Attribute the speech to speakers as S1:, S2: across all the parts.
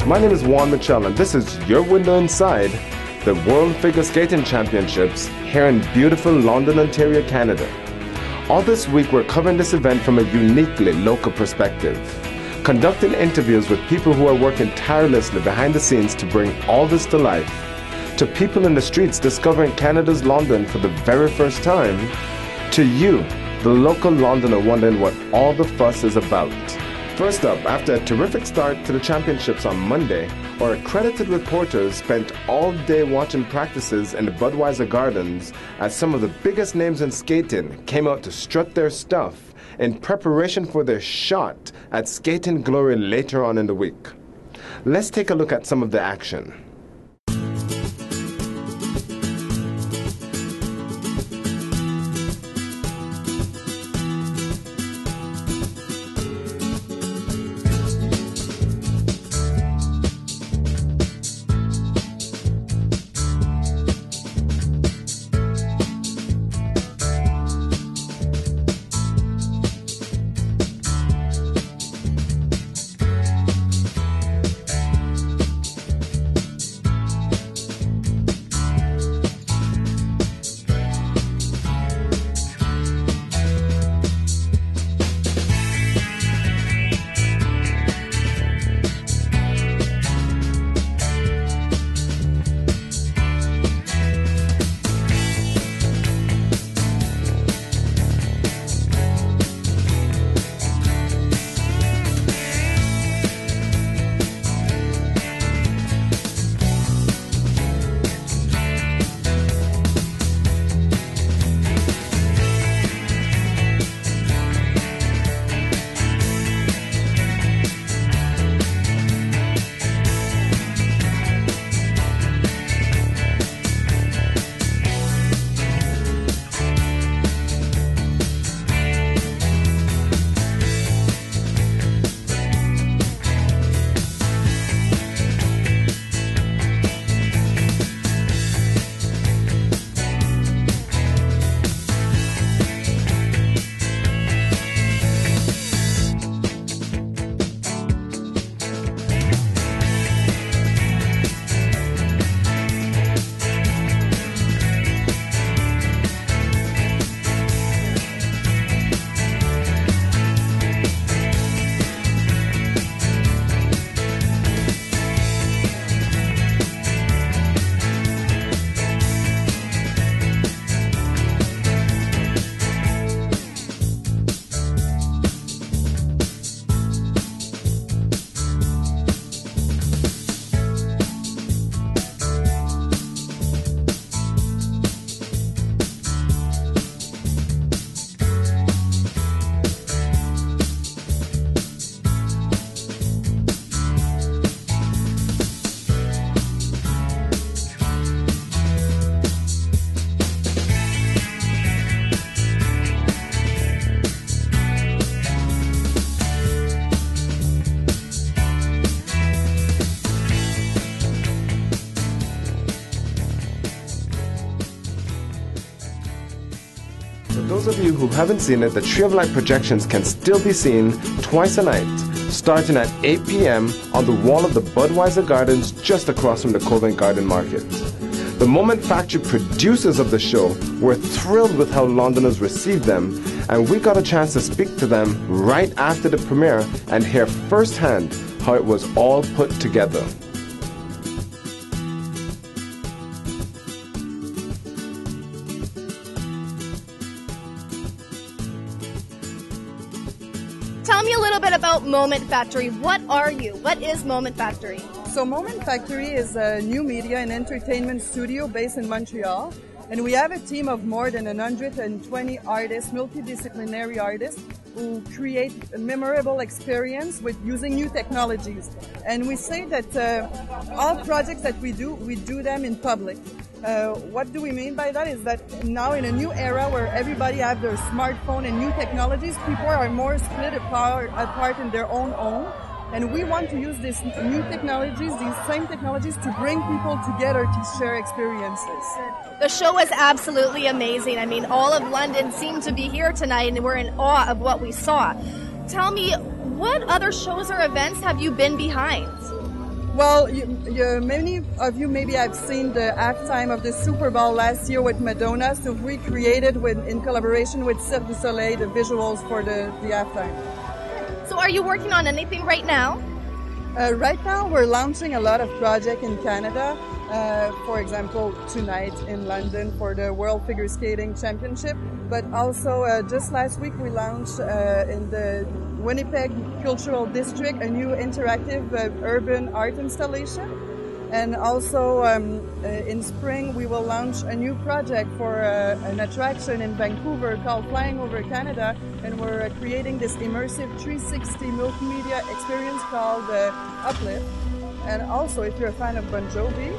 S1: My name is Juan Mitchell, and this is your window inside the World Figure Skating Championships here in beautiful London, Ontario, Canada. All this week, we're covering this event from a uniquely local perspective, conducting interviews with people who are working tirelessly behind the scenes to bring all this to life, to people in the streets discovering Canada's London for the very first time, to you, the local Londoner wondering what all the fuss is about. First up, after a terrific start to the championships on Monday, our accredited reporters spent all day watching practices in the Budweiser Gardens as some of the biggest names in skating came out to strut their stuff in preparation for their shot at Skating Glory later on in the week. Let's take a look at some of the action. For those of you who haven't seen it, the Tree of Light projections can still be seen twice a night, starting at 8 p.m. on the wall of the Budweiser Gardens just across from the Covent Garden Market. The Moment Factory producers of the show were thrilled with how Londoners received them, and we got a chance to speak to them right after the premiere and hear firsthand how it was all put together.
S2: Tell me a little bit about Moment Factory. What are you? What is Moment Factory?
S3: So Moment Factory is a new media and entertainment studio based in Montreal. And we have a team of more than 120 artists, multidisciplinary artists, who create a memorable experience with using new technologies. And we say that all projects that we do them in public. What do we mean by that is that now in a new era where everybody have their smartphone and new technologies, people are more split apart in their own home. And we want to use these new technologies, these same technologies, to bring people together to share experiences.
S2: The show was absolutely amazing. I mean, all of London seemed to be here tonight, and we're in awe of what we saw. Tell me, what other shows or events have you been behind?
S3: Well, many of you maybe have seen the halftime of the Super Bowl last year with Madonna, so we created in collaboration with Cirque du Soleil the visuals for the halftime.
S2: So are you working on anything right now?
S3: Right now we're launching a lot of projects in Canada. For example, tonight in London for the World Figure Skating Championship, but also just last week we launched in the Winnipeg Cultural District a new interactive urban art installation. And also in spring we will launch a new project for an attraction in Vancouver called Flying Over Canada, and we're creating this immersive 360 multimedia experience called Uplift. And also, if you're a fan of Bon Jovi,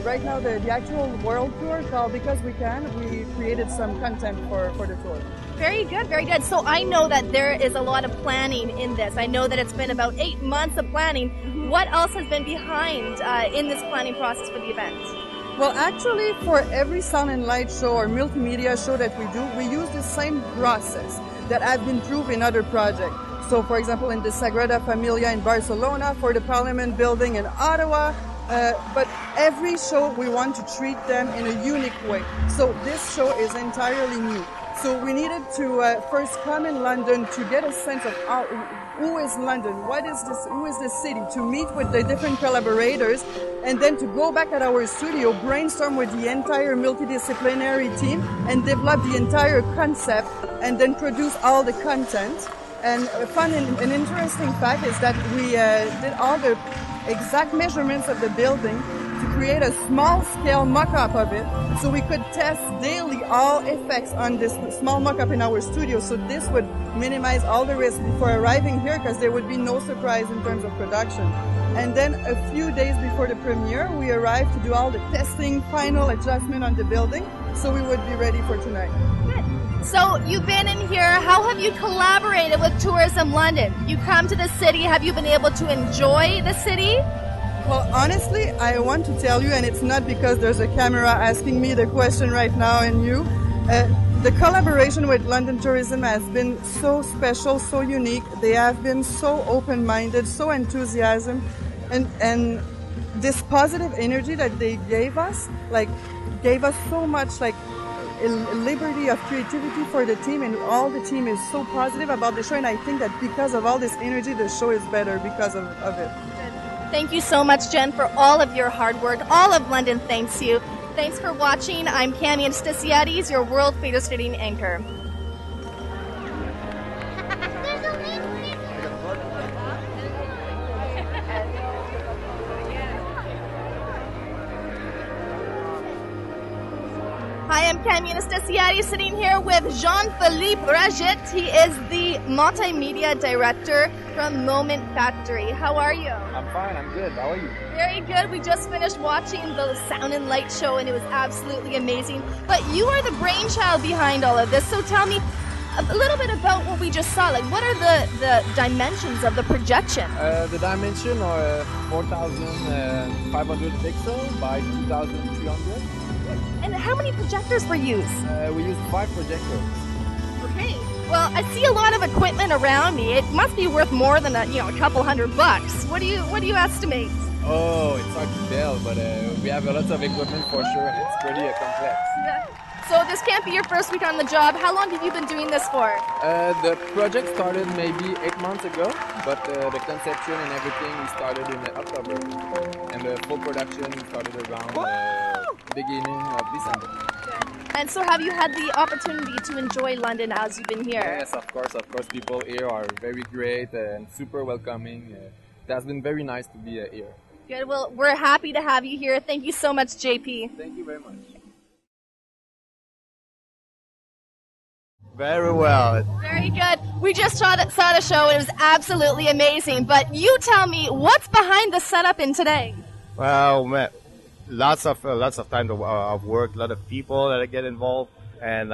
S3: right now the actual world tour called Because We Can, we created some content for the tour.
S2: Very good, very good. So I know that there is a lot of planning in this. I know that it's been about 8 months of planning. What else has been behind in this planning process for the event?
S3: Well, actually, for every sound and light show or multimedia show that we do, we use the same process that have been proved in other projects. So, for example, in the Sagrada Familia in Barcelona, for the Parliament building in Ottawa, but every show we want to treat them in a unique way. So this show is entirely new. So we needed to first come in London to get a sense of who is London, who is this city, to meet with the different collaborators, and then to go back at our studio, brainstorm with the entire multidisciplinary team, and develop the entire concept, and then produce all the content. And a fun and interesting fact is that we did all the exact measurements of the building to create a small-scale mock-up of it, so we could test daily all effects on this small mock-up in our studio. So this would minimize all the risk before arriving here, because there would be no surprise in terms of production. And then a few days before the premiere, we arrived to do all the testing, final adjustment on the building, so we would be ready for tonight.
S2: Good. So you've been in here. How have you collaborated with Tourism London? You come to the city. Have you been able to enjoy the city?
S3: Well, honestly, I want to tell you, and it's not because there's a camera asking me the question right now and you, the collaboration with London Tourism has been so special, so unique. They have been so open-minded, so enthusiastic, and this positive energy that they gave us so much liberty of creativity for the team, and all the team is so positive about the show, and I think that because of all this energy, the show is better because of it.
S2: Thank you so much, Jen, for all of your hard work. All of London thanks you. Thanks for watching. I'm Cami Anastasiades, your World Figure Skating anchor. Hi, I'm Cami Anastasiades, sitting here with Jean-Philippe Raget. He is the multimedia director from Moment Factory. How are you?
S4: I'm fine, I'm good. How are you?
S2: Very good. We just finished watching the Sound and Light show, and it was absolutely amazing. But you are the brainchild behind all of this, so tell me a little bit about what we just saw. Like, what are the dimensions of the projection?
S4: The dimension are 4,500 pixels by 2,300.
S2: And how many projectors were used?
S4: We used 5 projectors.
S2: Okay. Well, I see a lot of equipment around me. It must be worth more than a couple $100. What do you estimate?
S4: Oh, it's hard to tell, but we have a lot of equipment for sure, and it's pretty complex.
S2: Yeah. So this can't be your first week on the job. How long have you been doing this for?
S4: The project started maybe 8 months ago, but the conception and everything we started in October, and the full production started around beginning of December.
S2: And so have you had the opportunity to enjoy London as you've been here?
S4: Yes, of course. People here are very great and super welcoming. It has been very nice to be here.
S2: Good. Well, we're happy to have you here. Thank you so much, JP.
S4: Thank you very much.
S5: Very well.
S2: Very good. We just saw the show. It was absolutely amazing. But you tell me, what's behind the setup in today?
S5: Well, lots of time of work, a lot of people that get involved, and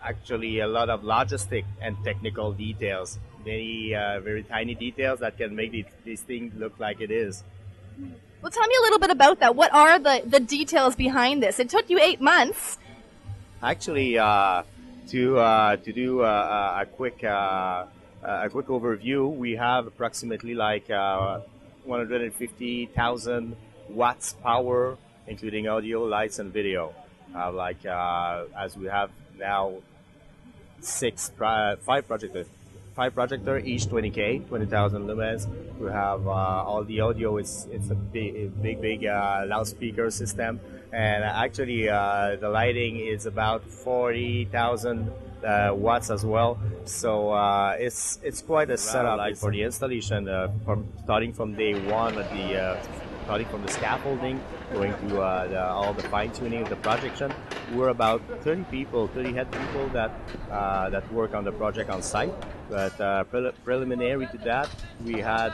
S5: actually a lot of logistic and technical details. Many very tiny details that can make this thing look like it is.
S2: Well, tell me a little bit about that. What are the details behind this? It took you 8 months.
S5: Actually, to do a quick overview, we have approximately 150,000 watts power, including audio, lights, and video. As we have now five projector, each 20,000 lumens. We have all the audio. It's a big loudspeaker system, and actually the lighting is about 40,000 watts as well. So it's quite a setup for the installation. Starting from day one starting from the scaffolding, going to all the fine tuning of the projection. We're about 30 head people that work on the project on site. But preliminary to that, we had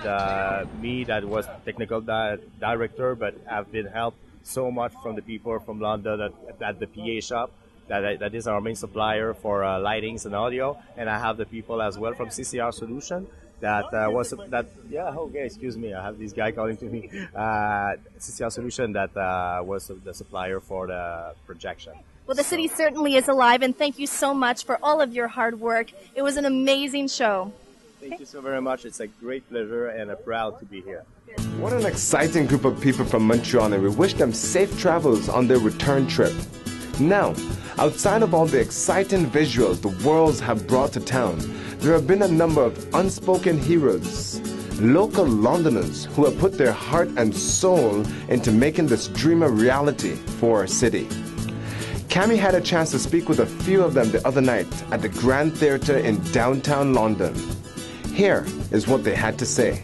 S5: me that was technical director, but I've been helped so much from the people from London at the PA shop. That is our main supplier for lightings and audio, and I have the people as well from CCR Solution. Excuse me, I have this guy calling to me. CCR Solution that was the supplier for the projection.
S2: Well, the city certainly is alive, and thank you so much for all of your hard work. It was an amazing show.
S5: Thank you so very much. It's a great pleasure and I'm proud to be here.
S1: What an exciting group of people from Montreal, and we wish them safe travels on their return trip. Now, outside of all the exciting visuals the Worlds have brought to town, there have been a number of unspoken heroes, local Londoners who have put their heart and soul into making this dream a reality for our city. Cami had a chance to speak with a few of them the other night at the Grand Theatre in downtown London. Here is what they had to say.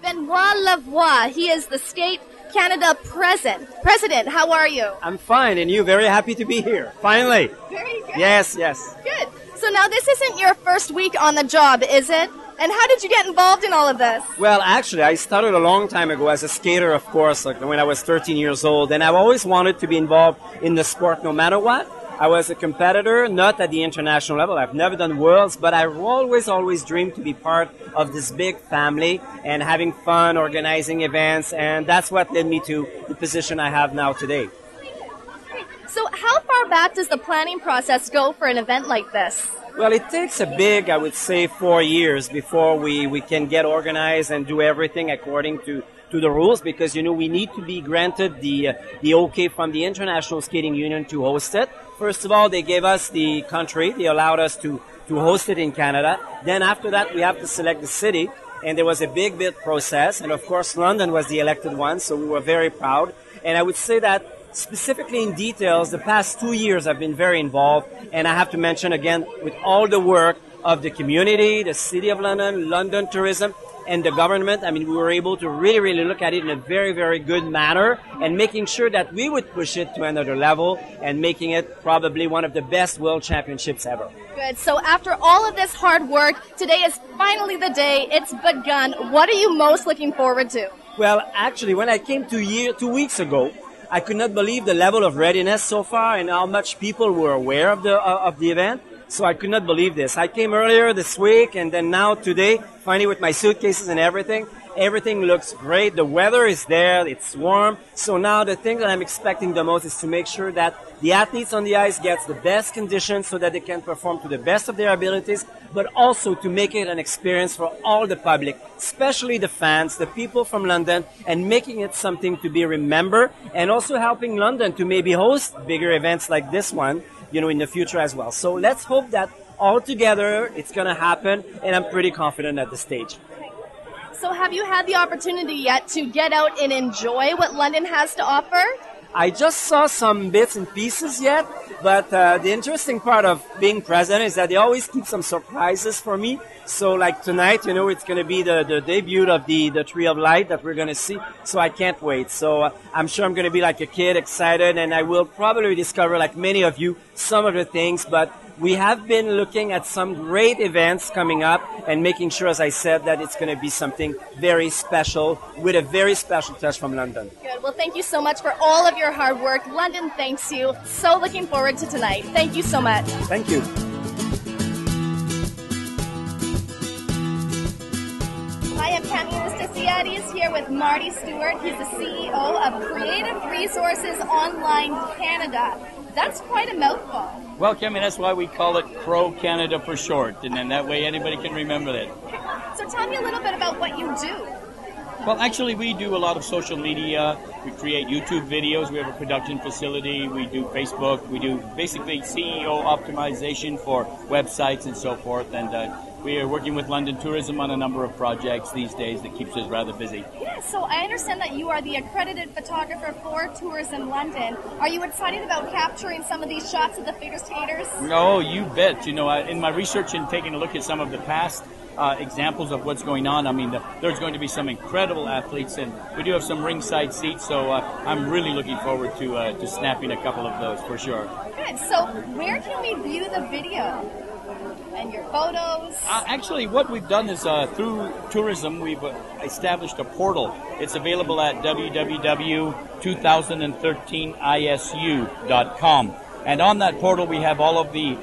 S2: Benoit Lavoie, he is the Skate Canada President, how are you?
S6: I'm fine, and you? Very happy to be here. Finally.
S2: Very good.
S6: Yes.
S2: Good. So now this isn't your first week on the job, is it? And how did you get involved in all of this?
S6: Well, actually, I started a long time ago as a skater, of course, like when I was 13 years old, and I've always wanted to be involved in the sport no matter what. I was a competitor, not at the international level. I've never done Worlds, but I've always dreamed to be part of this big family and having fun, organizing events, and that's what led me to the position I have now today.
S2: So how far back does the planning process go for an event like this?
S6: Well, it takes a big, I would say, 4 years before we can get organized and do everything according to the rules, because, we need to be granted the okay from the International Skating Union to host it. First of all, they gave us the country. They allowed us to host it in Canada. Then after that, we have to select the city, and there was a big bid process. And of course, London was the elected one, so we were very proud. And I would say that specifically in details, the past 2 years I've been very involved, and I have to mention again, with all the work of the community, the City of London, London Tourism, and the government, we were able to really look at it in a very, very good manner and making sure that we would push it to another level and making it probably one of the best World Championships ever.
S2: Good. So after all of this hard work, today is finally the day. It's begun. What are you most looking forward to?
S6: Well, actually, when I came 2 weeks ago, I could not believe the level of readiness so far and how much people were aware of the event. So I could not believe this. I came earlier this week, and then now today, finally with my suitcases and everything looks great. The weather is there. It's warm. So now the thing that I'm expecting the most is to make sure that the athletes on the ice get the best conditions so that they can perform to the best of their abilities, but also to make it an experience for all the public, especially the fans, the people from London, and making it something to be remembered, and also helping London to maybe host bigger events like this one, in the future as well. So let's hope that all together it's going to happen, and I'm pretty confident at this stage.
S2: So have you had the opportunity yet to get out and enjoy what London has to offer?
S6: I just saw some bits and pieces yet, but the interesting part of being president is that they always keep some surprises for me. So like tonight, it's going to be the debut of the Tree of Light that we're going to see. So I can't wait. So I'm sure I'm going to be like a kid, excited, and I will probably discover, like many of you, some of the things. But we have been looking at some great events coming up and making sure, as I said, that it's going to be something very special with a very special touch from London.
S2: Good. Well, thank you so much for all of your hard work. London thanks you. So looking forward to tonight. Thank you so much.
S6: Thank you.
S2: Hi, I'm Cami Mustasiades here with Marty Stewart. He's the CEO of Creative Resources Online Canada. That's quite a mouthful.
S7: Well, Kemi, that's why we call it Crow Canada for short, and then that way anybody can remember it.
S2: So tell me a little bit about what you do.
S7: Well, actually, we do a lot of social media. We create YouTube videos. We have a production facility. We do Facebook. We do basically CEO optimization for websites and so forth. And we are working with London Tourism on a number of projects these days that keeps us rather busy.
S2: Yeah, so I understand that you are the accredited photographer for Tourism London. Are you excited about capturing some of these shots of the figure skaters?
S7: No, you bet. You know, in my research and taking a look at some of the past examples of what's going on, I mean, there's going to be some incredible athletes, and we do have some ringside seats, so I'm really looking forward to snapping a couple of those for sure.
S2: Good. So where can we view the video and your photos?
S7: Actually, what we've done is through tourism, we've established a portal. It's available at www.2013isu.com. And on that portal, we have all of the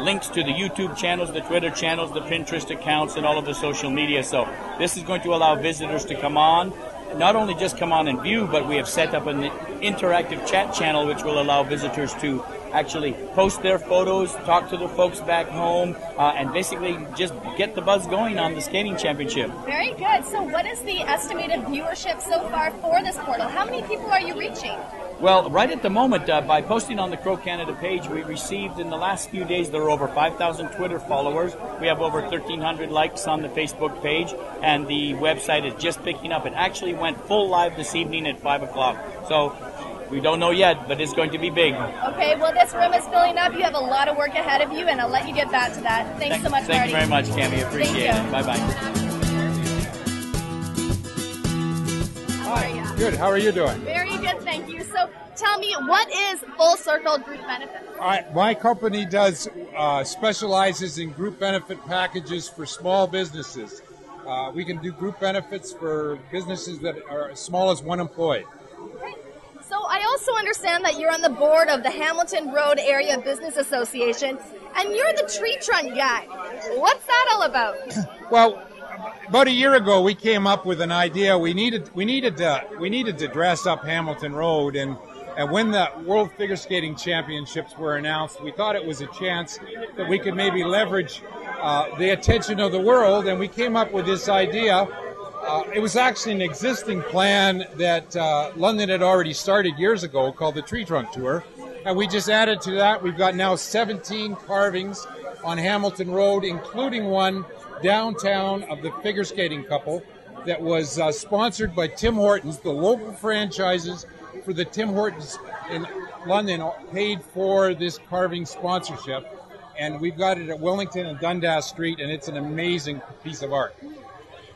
S7: links to the YouTube channels, the Twitter channels, the Pinterest accounts, and all of the social media. So this is going to allow visitors to come on, not only just come on and view, but we have set up an interactive chat channel which will allow visitors to actually post their photos, talk to the folks back home, and basically just get the buzz going on the skating championship.
S2: Very good. So what is the estimated viewership so far for this portal? How many people are you reaching?
S7: Well, right at the moment, by posting on the Crow Canada page, we received in the last few days, there are over 5,000 Twitter followers. We have over 1,300 likes on the Facebook page, and the website is just picking up. It actually went full live this evening at 5 o'clock. So we don't know yet, but it's going to be big.
S2: Okay, well, this room is filling up. You have a lot of work ahead of you, and I'll let you get back to that. Thanks so much, Marty.
S7: Thank you very much, Cami. Appreciate it. Bye-bye.
S2: How are you?
S8: Good. How are you doing?
S2: Very good, thank you. So tell me, what is Full Circle Group Benefits?
S8: My company specializes in group benefit packages for small businesses. We can do group benefits for businesses that are as small as one employee.
S2: Okay. So I also understand that you're on the board of the Hamilton Road Area Business Association, and you're the tree trunk guy. What's that all about?
S8: Well, about a year ago, we came up with an idea. We needed to dress up Hamilton Road, and when the World Figure Skating Championships were announced, we thought it was a chance that we could maybe leverage the attention of the world, and we came up with this idea. It was actually an existing plan that London had already started years ago called the Tree Trunk Tour, and we just added to that. We've got now 17 carvings on Hamilton Road, including one downtown of the figure skating couple that was sponsored by Tim Hortons. The local franchises for the Tim Hortons in London paid for this carving sponsorship, and we've got it at Wellington and Dundas Street, and it's an amazing piece of art.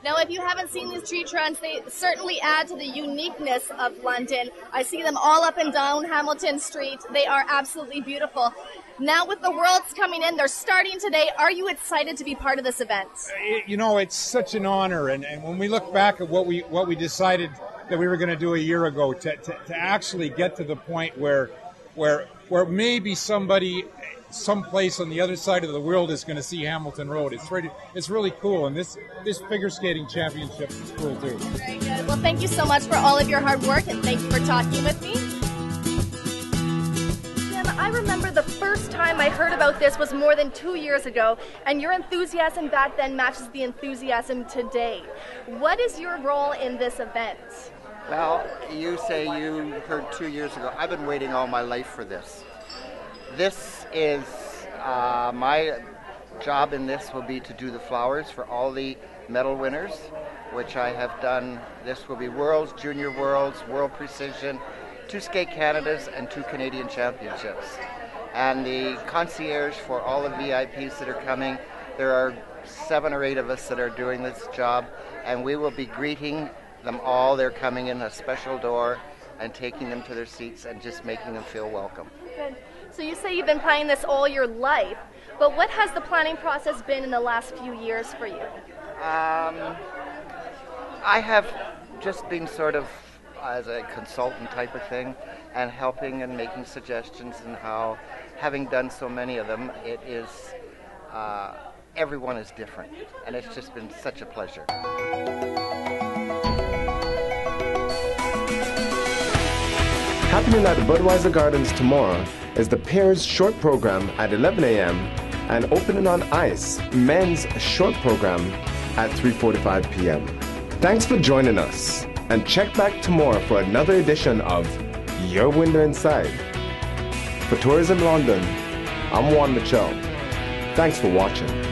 S2: Now, if you haven't seen these tree trunks, they certainly add to the uniqueness of London. I see them all up and down Hamilton Street. They are absolutely beautiful. Now, with the Worlds coming in, they're starting today. Are you excited to be part of this event?
S8: You know, it's such an honor, and when we look back at what we decided that we were going to do a year ago, to actually get to the point where maybe somebody someplace on the other side of the world is going to see Hamilton Road. It's really cool, and this figure skating championship is cool too.
S2: Very good. Well, thank you so much for all of your hard work, and thank you for talking with me. Jim, I remember the first time I heard about this was more than 2 years ago, and your enthusiasm back then matches the enthusiasm today. What is your role in this event?
S9: Well, you say you heard 2 years ago. I've been waiting all my life for this. This is my job in this will be to do the flowers for all the medal winners, which I have done. This will be Worlds, Junior Worlds, World Precision, 2 Skate Canadas, and 2 Canadian Championships. And the concierge for all the VIPs that are coming, there are 7 or 8 of us that are doing this job, and we will be greeting them all. They're coming in a special door and taking them to their seats and just making them feel welcome.
S2: Good. So you say you've been planning this all your life, but what has the planning process been in the last few years for you?
S9: I have just been sort of as a consultant type of thing and helping and making suggestions, and how, having done so many of them, it is, everyone is different, and it's just been such a pleasure.
S1: Happening at the Budweiser Gardens tomorrow is the Pairs Short Program at 11 a.m. and Opening on Ice Men's Short Program at 3:45 p.m. Thanks for joining us, and check back tomorrow for another edition of Your Window Inside. For Tourism London, I'm Juan Mitchell. Thanks for watching.